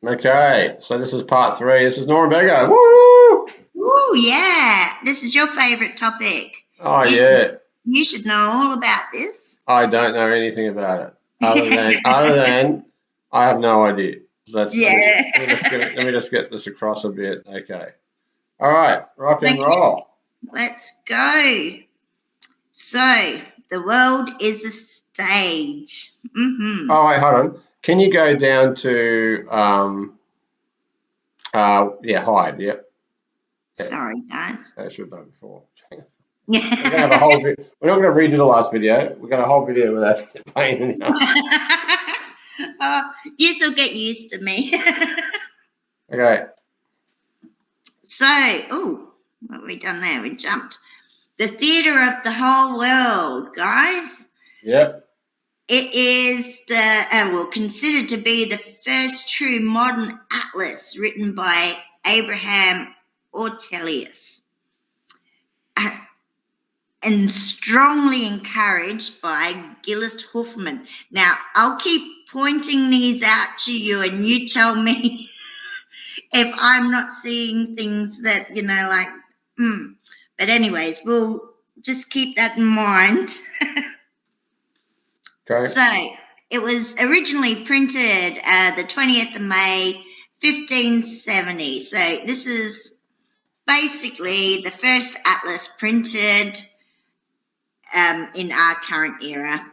Okay, so this is part 3. This is Norembega. Woo! Ooh, yeah. This is your favourite topic. Oh, You yeah. You should know all about this. I don't know anything about it other than I have no idea. Let me just get this across a bit. Okay. All right. Rock and Okay, roll. let's go. So, the world is a stage. Oh, wait, hold on. Can you go down to hide? Yep. Yeah. Sorry, guys. I should have done it before. We're gonna have a whole. We're not going to redo the last video. We're going to a whole video with that pain in the You will get used to me. Okay. So, what have we done there? We jumped. The theatre of the whole world, guys. Yep. It is considered to be the first true modern atlas written by Abraham Ortelius, and strongly encouraged by Gillis Huffman. Now, I'll keep pointing these out to you, and you tell me if I'm not seeing things that, But anyways, we'll just keep that in mind. Okay. So, it was originally printed the 20th of May, 1570. So, this is basically the first atlas printed in our current era.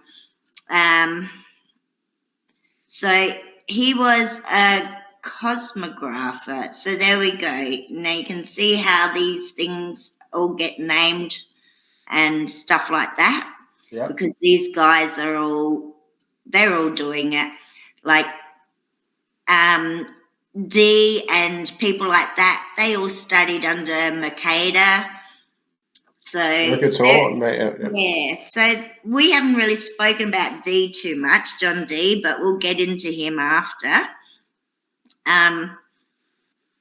So, he was a cosmographer. So, there we go. Now, you can see how these things all get named and stuff like that. Yep. Because these guys they're all doing it. Like D and people like that, they all studied under Mercator. So so we haven't really spoken about D too much, John D, but we'll get into him after.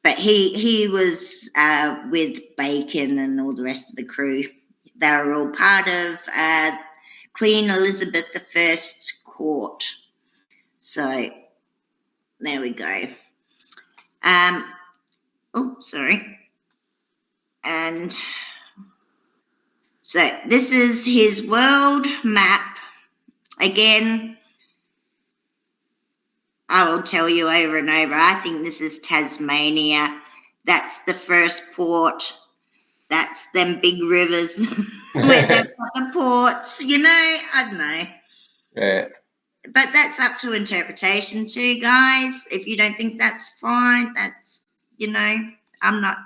But he was with Bacon and all the rest of the crew. They were all part of Queen Elizabeth I's court. So there we go. Sorry. And so this is his world map. Again, I will tell you over and over, I think this is Tasmania. That's the first port. That's them big rivers where they've got the ports, I don't know. Yeah. But that's up to interpretation too, guys. If you don't think that's fine, that's, I'm not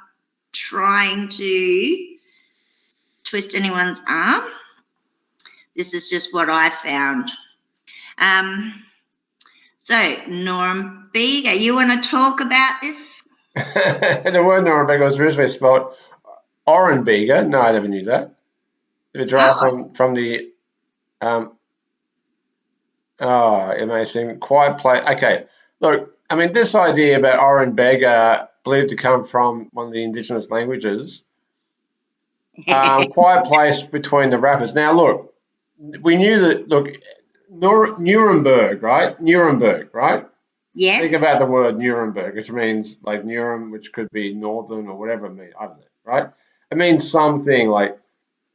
trying to twist anyone's arm. This is just what I found. So, Norembega, you want to talk about this? The word Norembega was originally spelled Orenbega. No, I never knew that. It derived from the it may seem quite plain. Okay, look, I mean, this idea about Norembega believed to come from one of the indigenous languages, quite placed between the rappers. Now, look, we knew that. Look, Nuremberg, right? Nuremberg, right? Yes. Think about the word Nuremberg, which means like Nurem, which could be northern or whatever it means. I don't know, right? It means something like,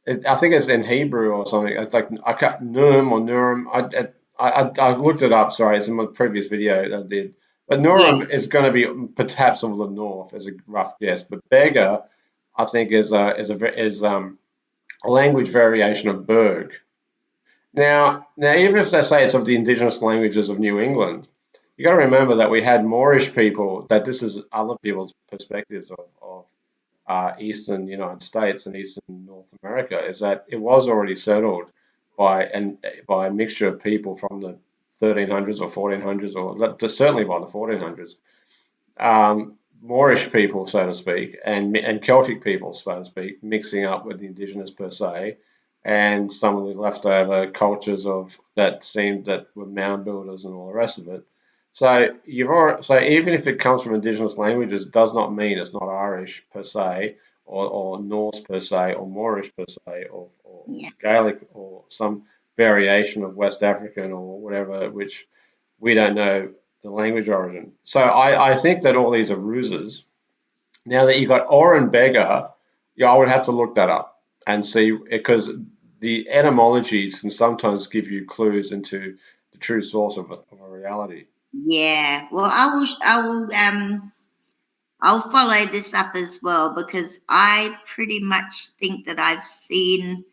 I think it's in Hebrew or something. It's like Nurem or Nurem. I looked it up. Sorry, it's in my previous video I did. But Nurem is going to be perhaps of the north, as a rough guess. But Bega, I think, is a language variation of Berg. Now, even if they say it's of the indigenous languages of New England, you got to remember that we had Moorish people. That this is other people's perspectives of eastern United States and eastern North America. Is that it was already settled by a mixture of people from the 1300s or 1400s, or certainly by the 1400s. Moorish people, so to speak, and Celtic people, so to speak, mixing up with the indigenous per se, and some of the leftover cultures that were mound builders and all the rest of it. So even if it comes from indigenous languages, it does not mean it's not Irish per se, or Norse per se, or Moorish per se, or Gaelic, or some variation of West African or whatever, which we don't know the language origin. So I think that all these are ruses. Now that you've got Norembega, yeah, I would have to look that up and see, because the etymologies can sometimes give you clues into the true source of a reality. Yeah. Well, I'll follow this up as well, because I pretty much think that I've seen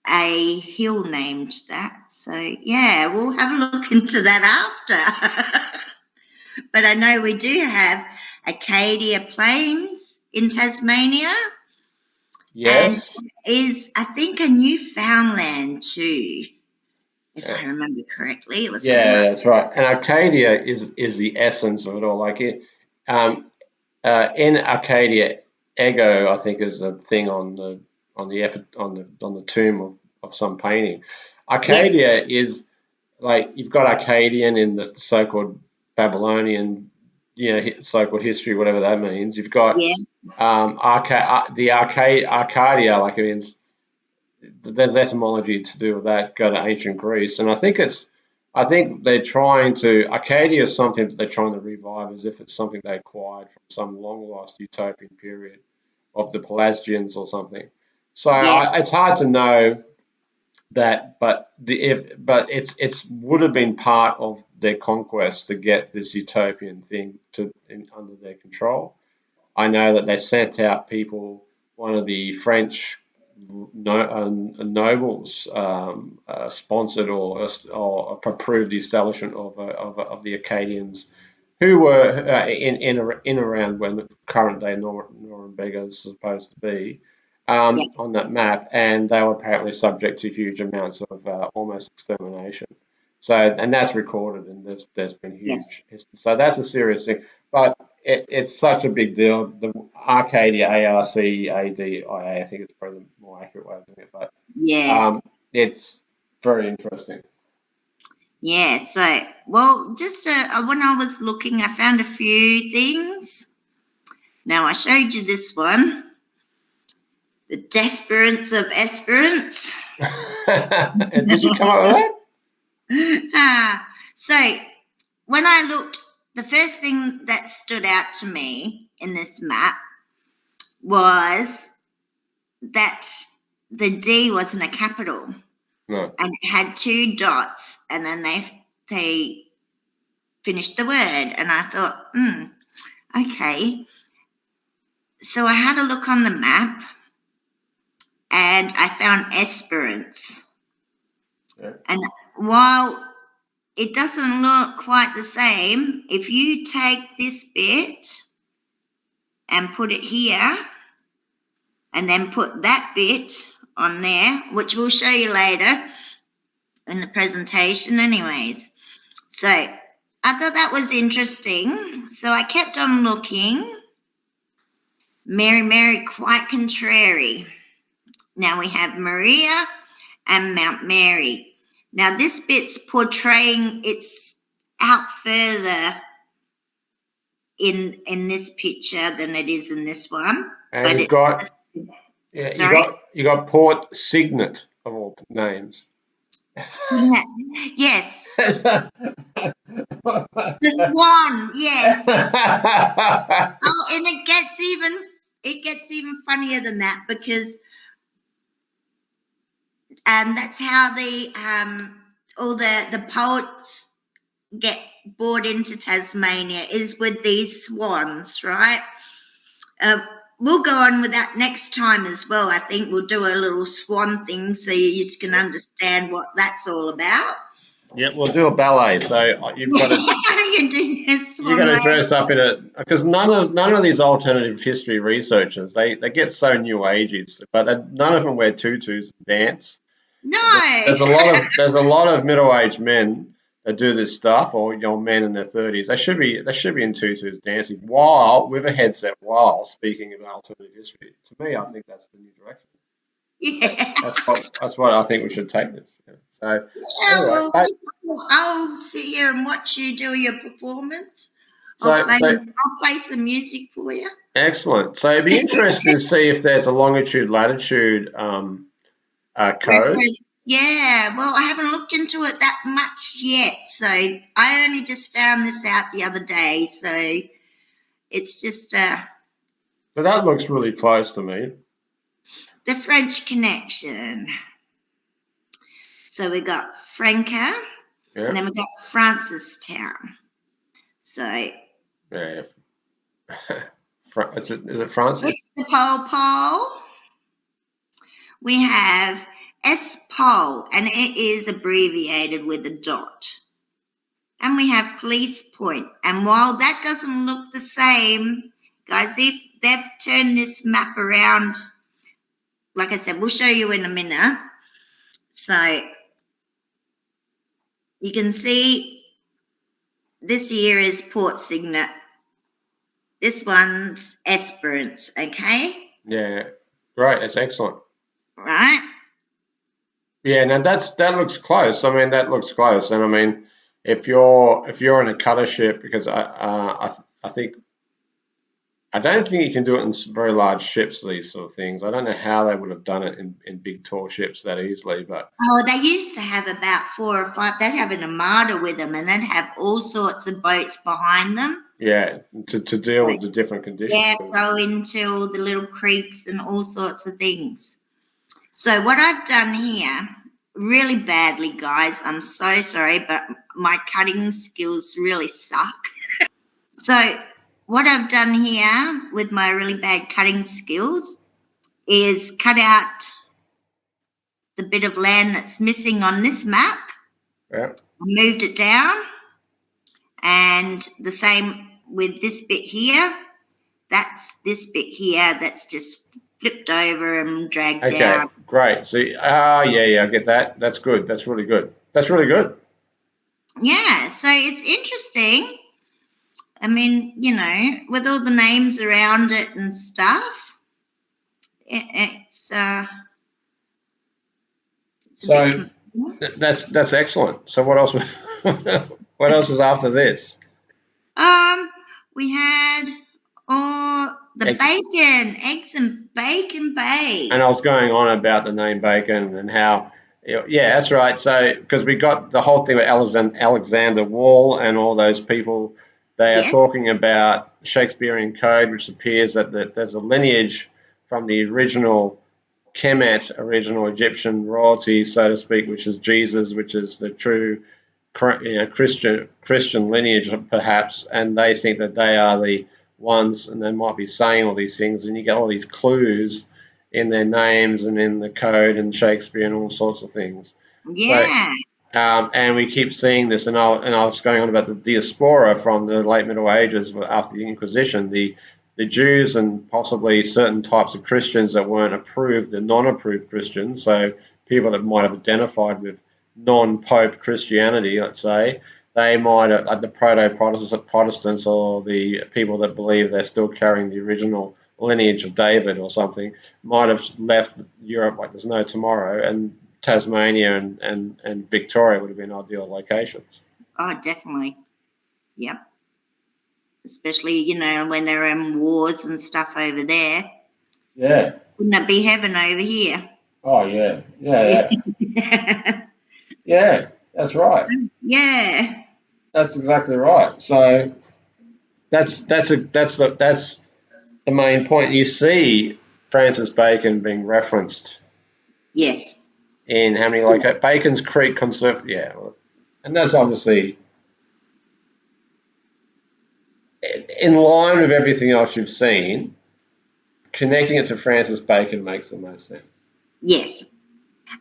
a hill named that. So yeah, we'll have a look into that after. But I know we do have Acadia Plains in Tasmania, and Yes. is, I think, a Newfoundland too, if Yeah, I remember correctly. It was something yeah, like, that's right. And Arcadia is the essence of it all. Like in Arcadia, ego, I think, is a thing on the tomb of some painting. yes, Arcadia is like, you've got Arcadian in the so-called Babylonian, so-called history, whatever that means. You've got yeah, Arcadia, like it means, there's etymology to do with that. Go to ancient Greece, and I think they're trying to, Arcadia is something that they're trying to revive as if it's something they acquired from some long lost utopian period of the Pelasgians or something. So yeah, it's hard to know that, but it's would have been part of their conquest to get this utopian thing under their control. I know that they sent out people. One of the French nobles sponsored or approved the establishment of the Acadians, who were in around when the current day Norembega is supposed to be, yeah, on that map, and they were apparently subject to huge amounts of almost extermination. So, and that's recorded, and there's been yes, huge history. So that's a serious thing, but it's such a big deal. The Arcadia, Arcadia, I think it's probably the more accurate way of doing it, but yeah, it's very interesting. yeah. So, well, just when I was looking, I found a few things. Now, I showed you this one, the Desperance of Esperance. And did you come up with that? So when I looked, the first thing that stood out to me in this map was that the D wasn't a capital, No. and it had two dots, and then they finished the word, and I thought, okay. So I had a look on the map, and I found Esperance, Yeah. and while it doesn't look quite the same, if you take this bit and put it here, and then put that bit on there, which we'll show you later in the presentation anyways. So I thought that was interesting. So I kept on looking. Mary, Mary, quite contrary. Now we have Maria and Mount Mary. Now this bit's portraying, it's out further in this picture than it is in this one. And But you've it's, got, yeah, sorry? you got Port Signet of all names. Yes. So- The swan, yes. Oh, and it gets even funnier than that, because that's how the all the poets get brought into Tasmania, is with these swans, right? Uh, we'll go on with that next time as well. I think we'll do a little swan thing so you just can understand what that's all about. Yeah, we'll do a ballet. So you've got to You do a you swan got to lady. dress up in it, because none of these alternative history researchers, they get so new agey, but none of them wear tutus and dance. No. There's a lot of middle aged men that do this stuff, or young men in their 30s. They should be in tutus dancing while with a headset while speaking about alternative history. To me, I think that's the new direction. Yeah. That's what I think we should take this. Yeah. So Yeah, anyway, well, I'll sit here and watch you do your performance. so I'll play some music for you. excellent. So it'd be interesting to see if there's a longitude latitude code. Reference, Yeah, well, I haven't looked into it that much yet. So I only just found this out the other day. So it's just But that looks really close to me. the French Connection. So we got Franca, and then we got Francistown. So yeah. Is it Francis? it's the Pole. We have S-Pole, and it is abbreviated with a dot. And we have Police Point. And while that doesn't look the same, guys, they've turned this map around. Like I said, we'll show you in a minute. So you can see this here is Port Signet. This one's Esperance, okay? Yeah, great. That's excellent. Right? Yeah, now that looks close. I mean, that looks close. And I mean, if you're in a cutter ship, because I think I don't think you can do it in very large ships, these sort of things. I don't know how they would have done it in big tall ships that easily, but Oh, they used to have about 4 or 5. They'd have an armada with them, and they'd have all sorts of boats behind them. yeah, to deal with the different conditions. Yeah, go into all the little creeks and all sorts of things. So what I've done here, really badly, guys, I'm so sorry, but my cutting skills really suck. So what I've done here with my really bad cutting skills is cut out the bit of land that's missing on this map. Yeah. I moved it down, and the same with this bit here. That's this bit here that's just flipped over and dragged down. Okay, great. So, yeah, I get that. That's good. That's really good. That's really good. Yeah, so it's interesting. I mean, you know, with all the names around it and stuff, it's So a bit that's excellent. So what else? What else was after this? we had the bacon, eggs and bacon bake. And I was going on about the name Bacon and how, yeah, that's right. So because we got the whole thing with Alexander Wall and all those people, they are talking about Shakespearean code, which appears that there's a lineage from the original Kemet, original Egyptian royalty, so to speak, which is Jesus, which is the true Christian lineage, perhaps, and they think that they are the ones, and they might be saying all these things, and you get all these clues in their names and in the code and Shakespeare and all sorts of things. Yeah. So, and we keep seeing this, and I was going on about the diaspora from the late Middle Ages after the Inquisition, the Jews and possibly certain types of Christians that weren't approved, the non-approved Christians, so people that might have identified with non-Pope Christianity, let's say, they might have, like the proto-Protestants or the people that believe they're still carrying the original lineage of David or something, might have left Europe like there's no tomorrow, and Tasmania and Victoria would have been ideal locations. Oh, definitely. Yep. Especially, you know, when there are wars and stuff over there. Yeah. Wouldn't it be heaven over here? Oh, yeah. Yeah. Yeah, that's right. Yeah. That's exactly right. So that's the main point. You see Francis Bacon being referenced. Yes. In how many Bacon's Creek Conserv? Yeah, and that's obviously in line with everything else you've seen. Connecting it to Francis Bacon makes the most sense. Yes,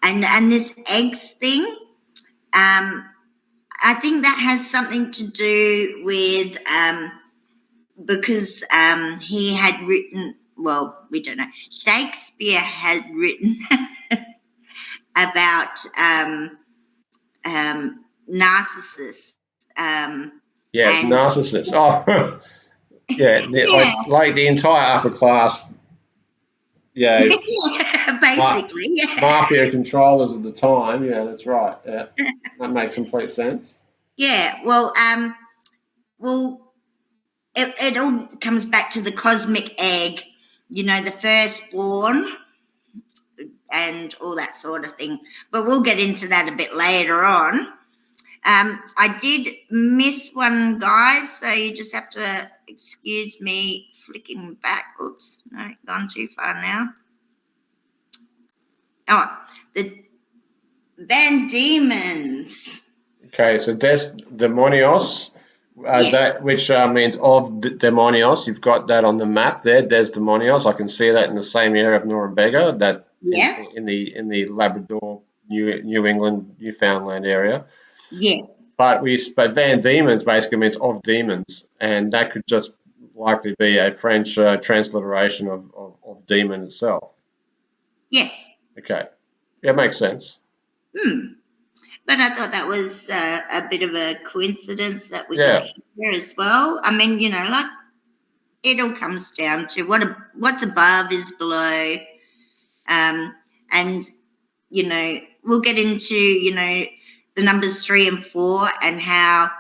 and this eggs thing, I think that has something to do with because he had written. Well, we don't know. Shakespeare had written about narcissists. Narcissists. Oh, yeah, like the entire upper class. Yeah, basically, mafia controllers at the time. Yeah, that's right. Yeah, that makes complete sense. Yeah, well, it all comes back to the cosmic egg. You know, the firstborn and all that sort of thing. But we'll get into that a bit later on. I did miss one, guys, so you just have to excuse me flicking back. Oops, no, gone too far now. Oh, the Van Diemens. Okay, so Demonios, Yes. that which means of Demonios. You've got that on the map there. There's Demonios. I can see that in the same area of Norembega, that Yeah. in the Labrador, New England, Newfoundland area. Yes. But Van Diemens basically means of demons, and that could just likely be a French transliteration of demon itself. Yes. Okay, yeah, makes sense. But I thought that was a bit of a coincidence that we got Yeah. it here as well. I mean, like it all comes down to what's above is below, and we'll get into the numbers 3 and 4 and how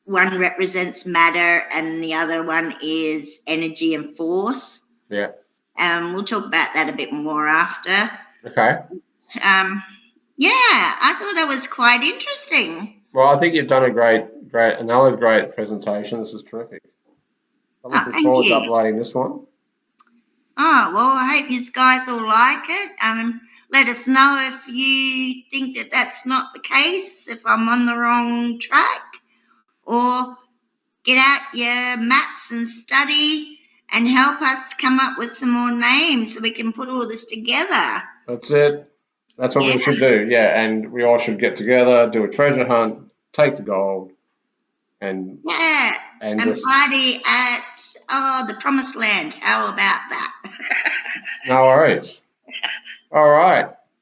one represents matter and the other one is energy and force. Yeah. We'll talk about that a bit more after. Okay. Yeah, I thought that was quite interesting. Well, I think you've done another great presentation. This is terrific. I'm looking Thank forward to you. uploading this one. Oh, well, I hope you guys all like it. Let us know if you think that that's not the case, if I'm on the wrong track, or get out your maps and study and help us come up with some more names so we can put all this together. That's it. That's what we should do. Yeah, and we all should get together, do a treasure hunt, take the gold, and just party at the Promised Land. How about that? no worries. All right.